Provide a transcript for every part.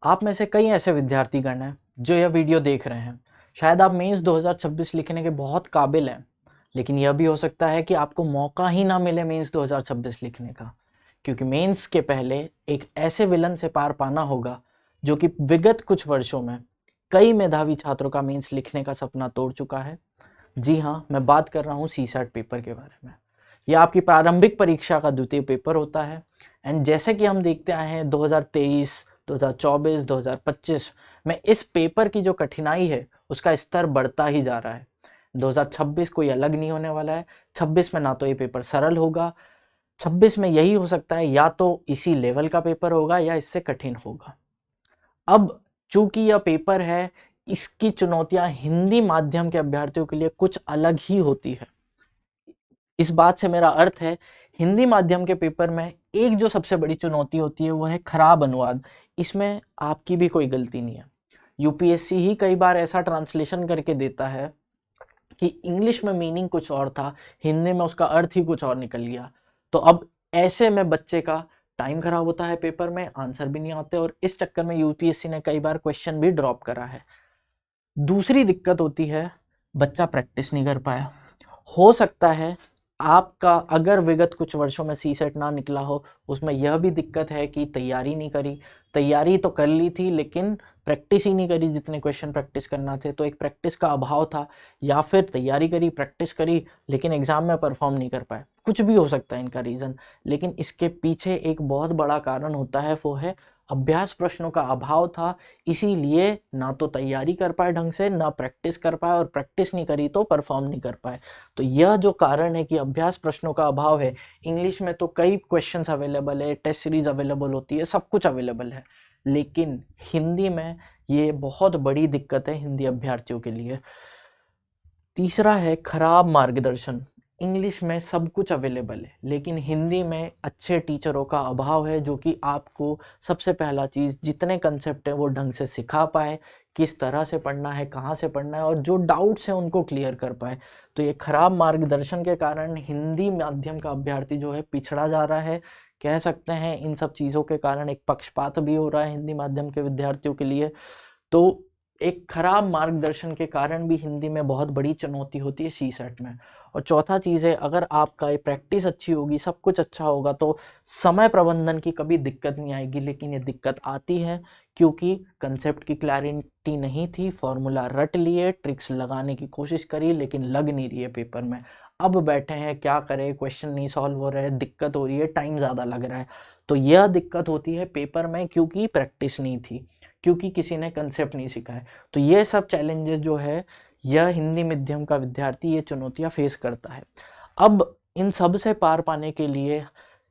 आप में से कई ऐसे विद्यार्थीगण हैं जो यह वीडियो देख रहे हैं। शायद आप मेंस 2026 लिखने के बहुत काबिल हैं, लेकिन यह भी हो सकता है कि आपको मौका ही ना मिले मेंस 2026 लिखने का, क्योंकि मेंस के पहले एक ऐसे विलन से पार पाना होगा जो कि विगत कुछ वर्षों में कई मेधावी छात्रों का मेंस लिखने का सपना तोड़ चुका है। जी हाँ, मैं बात कर रहा हूँ सीसैट पेपर के बारे में। यह आपकी प्रारंभिक परीक्षा का द्वितीय पेपर होता है। एंड जैसे कि हम देखते आए हैं 2023, 2024, 2025 में इस पेपर की जो कठिनाई है उसका स्तर बढ़ता ही जा रहा है। 2026 कोई अलग नहीं होने वाला है। 26 में ना तो ये पेपर सरल होगा, 26 में यही हो सकता है या तो इसी लेवल का पेपर होगा या इससे कठिन होगा। अब चूंकि यह पेपर है, इसकी चुनौतियां हिंदी माध्यम के अभ्यर्थियों के लिए कुछ अलग ही होती है। इस बात से मेरा अर्थ है, हिंदी माध्यम के पेपर में एक जो सबसे बड़ी चुनौती होती है वो है खराब अनुवाद। इसमें आपकी भी कोई गलती नहीं है। यूपीएससी ही कई बार ऐसा ट्रांसलेशन करके देता है कि इंग्लिश में मीनिंग कुछ और था, हिंदी में उसका अर्थ ही कुछ और निकल गया। तो अब ऐसे में बच्चे का टाइम खराब होता है, पेपर में आंसर भी नहीं आते, और इस चक्कर में यूपीएससी ने कई बार क्वेश्चन भी ड्रॉप करा है। दूसरी दिक्कत होती है, बच्चा प्रैक्टिस नहीं कर पाया। हो सकता है आपका अगर विगत कुछ वर्षों में सीसेट ना निकला हो, उसमें यह भी दिक्कत है कि तैयारी नहीं करी। तैयारी तो कर ली थी लेकिन प्रैक्टिस ही नहीं करी जितने क्वेश्चन प्रैक्टिस करना थे, तो एक प्रैक्टिस का अभाव था। या फिर तैयारी करी, प्रैक्टिस करी, लेकिन एग्जाम में परफॉर्म नहीं कर पाए। कुछ भी हो सकता है इनका रीज़न, लेकिन इसके पीछे एक बहुत बड़ा कारण होता है, वो है अभ्यास प्रश्नों का अभाव था। इसीलिए ना तो तैयारी कर पाए ढंग से, ना प्रैक्टिस कर पाए, और प्रैक्टिस नहीं करी तो परफॉर्म नहीं कर पाए। तो यह जो कारण है कि अभ्यास प्रश्नों का अभाव है। इंग्लिश में तो कई क्वेश्चंस अवेलेबल है, टेस्ट सीरीज अवेलेबल होती है, सब कुछ अवेलेबल है, लेकिन हिंदी में ये बहुत बड़ी दिक्कत है हिंदी अभ्यर्थियों के लिए। तीसरा है खराब मार्गदर्शन। इंग्लिश में सब कुछ अवेलेबल है, लेकिन हिंदी में अच्छे टीचरों का अभाव है, जो कि आपको सबसे पहला चीज़ जितने कंसेप्ट है वो ढंग से सिखा पाए, किस तरह से पढ़ना है, कहाँ से पढ़ना है, और जो डाउट्स हैं उनको क्लियर कर पाए। तो ये खराब मार्गदर्शन के कारण हिंदी माध्यम का अभ्यर्थी जो है पिछड़ा जा रहा है। कह सकते हैं इन सब चीज़ों के कारण एक पक्षपात भी हो रहा है हिंदी माध्यम के विद्यार्थियों के लिए। तो एक खराब मार्गदर्शन के कारण भी हिंदी में बहुत बड़ी चुनौती होती है सीसेट में। और चौथा चीज़ है, अगर आपका ये प्रैक्टिस अच्छी होगी, सब कुछ अच्छा होगा, तो समय प्रबंधन की कभी दिक्कत नहीं आएगी। लेकिन ये दिक्कत आती है क्योंकि कंसेप्ट की क्लैरिटी नहीं थी, फॉर्मूला रट लिए, ट्रिक्स लगाने की कोशिश करी, लेकिन लग नहीं रही है पेपर में। अब बैठे हैं, क्या करें, क्वेश्चन नहीं सॉल्व हो रहे, दिक्कत हो रही है, टाइम ज़्यादा लग रहा है। तो यह दिक्कत होती है पेपर में, क्योंकि प्रैक्टिस नहीं थी, क्योंकि किसी ने कंसेप्ट नहीं सीखा है। तो ये सब चैलेंजेस जो है, यह हिंदी माध्यम का विद्यार्थी ये चुनौतियां फेस करता है। अब इन सब से पार पाने के लिए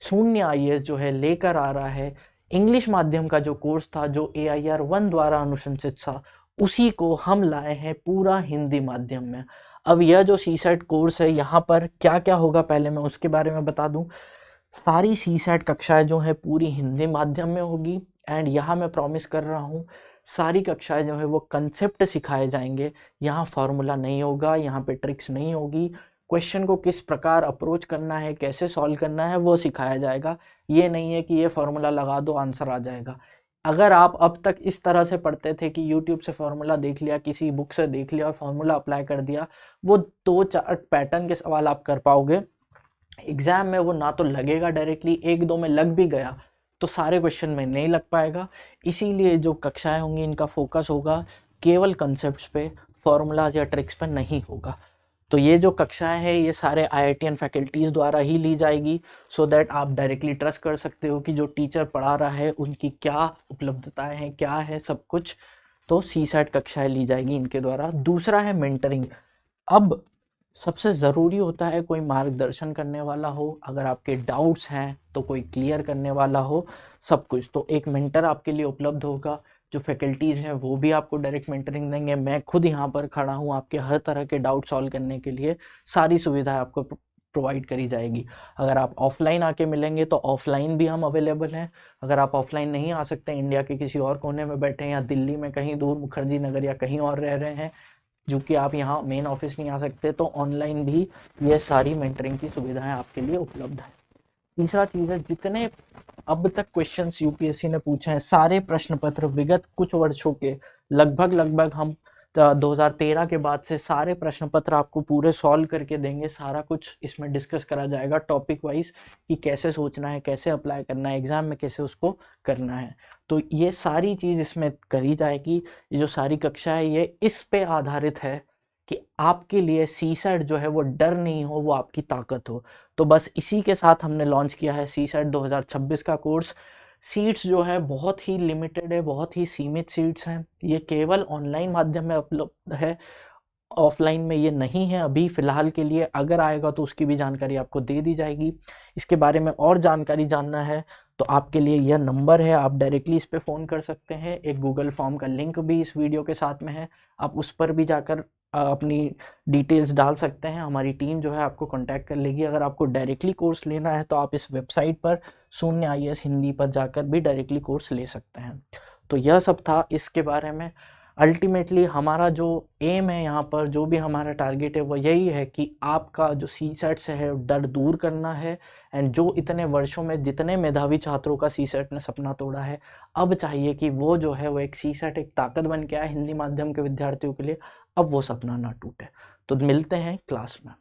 शून्य आईएएस जो है लेकर आ रहा है इंग्लिश माध्यम का जो कोर्स था, जो AIR 1 द्वारा अनुशंसित था, उसी को हम लाए हैं पूरा हिंदी माध्यम में। अब यह जो सीसेट कोर्स है, यहाँ पर क्या क्या होगा पहले मैं उसके बारे में बता दूं। सारी सीसेट कक्षाएं जो है पूरी हिंदी माध्यम में होगी। एंड यहाँ मैं प्रॉमिस कर रहा हूँ, सारी कक्षाएं जो है वो कंसेप्ट सिखाए जाएंगे। यहाँ फार्मूला नहीं होगा, यहाँ पे ट्रिक्स नहीं होगी। क्वेश्चन को किस प्रकार अप्रोच करना है, कैसे सॉल्व करना है, वो सिखाया जाएगा। ये नहीं है कि ये फार्मूला लगा दो आंसर आ जाएगा। अगर आप अब तक इस तरह से पढ़ते थे कि यूट्यूब से फार्मूला देख लिया, किसी बुक से देख लिया और फार्मूला अप्लाई कर दिया, वो 2-4 पैटर्न के सवाल आप कर पाओगे। एग्जाम में वो ना तो लगेगा डायरेक्टली, एक दो में लग भी गया तो सारे क्वेश्चन में नहीं लग पाएगा। इसीलिए जो कक्षाएं होंगी इनका फोकस होगा केवल कंसेप्ट्स पे, फॉर्मूलाज या ट्रिक्स पे नहीं होगा। तो ये जो कक्षाएं हैं ये सारे IITian फैकल्टीज़ द्वारा ही ली जाएगी, सो दैट आप डायरेक्टली ट्रस्ट कर सकते हो कि जो टीचर पढ़ा रहा है उनकी क्या उपलब्धताएं हैं, क्या है सब कुछ। तो सीसेट कक्षाएं ली जाएगी इनके द्वारा। दूसरा है मेंटरिंग। अब सबसे ज़रूरी होता है कोई मार्गदर्शन करने वाला हो, अगर आपके डाउट्स हैं तो कोई क्लियर करने वाला हो, सब कुछ। तो एक मेंटर आपके लिए उपलब्ध होगा, जो फैकल्टीज़ हैं वो भी आपको डायरेक्ट मेंटरिंग देंगे। मैं खुद यहाँ पर खड़ा हूँ आपके हर तरह के डाउट सॉल्व करने के लिए, सारी सुविधाएं आपको प्रोवाइड करी जाएगी। अगर आप ऑफलाइन आके मिलेंगे तो ऑफलाइन भी हम अवेलेबल हैं। अगर आप ऑफलाइन नहीं आ सकते, इंडिया के किसी और कोने में बैठे हैं या दिल्ली में कहीं दूर मुखर्जी नगर या कहीं और रह रहे हैं, जो कि आप यहाँ मेन ऑफिस नहीं आ सकते, तो ऑनलाइन भी ये सारी मेंटरिंग की सुविधाएं आपके लिए उपलब्ध है। तीसरा चीज है, जितने अब तक क्वेश्चंस यूपीएससी ने पूछे हैं सारे प्रश्न पत्र विगत कुछ वर्षों के, लगभग हम 2013 के बाद से सारे प्रश्न पत्र आपको पूरे सॉल्व करके देंगे। सारा कुछ इसमें डिस्कस करा जाएगा टॉपिक वाइज कि कैसे सोचना है, कैसे अप्लाई करना है, एग्जाम में कैसे उसको करना है। तो ये सारी चीज इसमें करी जाएगी। ये जो सारी कक्षा है ये इस पे आधारित है कि आपके लिए सीसेट जो है वो डर नहीं हो, वो आपकी ताकत हो। तो बस इसी के साथ हमने लॉन्च किया है सीसेट 2026 का कोर्स। सीट्स जो है बहुत ही लिमिटेड है, बहुत ही सीमित सीट्स हैं। ये केवल ऑनलाइन माध्यम में उपलब्ध है, ऑफलाइन में ये नहीं है अभी फ़िलहाल के लिए। अगर आएगा तो उसकी भी जानकारी आपको दे दी जाएगी। इसके बारे में और जानकारी जानना है तो आपके लिए यह नंबर है, आप डायरेक्टली इस पे फ़ोन कर सकते हैं। एक गूगल फॉर्म का लिंक भी इस वीडियो के साथ में है, आप उस पर भी जाकर अपनी डिटेल्स डाल सकते हैं। हमारी टीम जो है आपको कांटेक्ट कर लेगी। अगर आपको डायरेक्टली कोर्स लेना है तो आप इस वेबसाइट पर शून्य IAS हिंदी पर जाकर भी डायरेक्टली कोर्स ले सकते हैं। तो यह सब था इसके बारे में। अल्टीमेटली हमारा जो एम है यहाँ पर, जो भी हमारा टारगेट है वो यही है कि आपका जो सीसेट से है डर दूर करना है। एंड जो इतने वर्षों में जितने मेधावी छात्रों का सीसेट ने सपना तोड़ा है, अब चाहिए कि वो जो है वो एक सीसेट एक ताकत बन के आए हिंदी माध्यम के विद्यार्थियों के लिए। अब वो सपना ना टूटे। तो मिलते हैं क्लास में।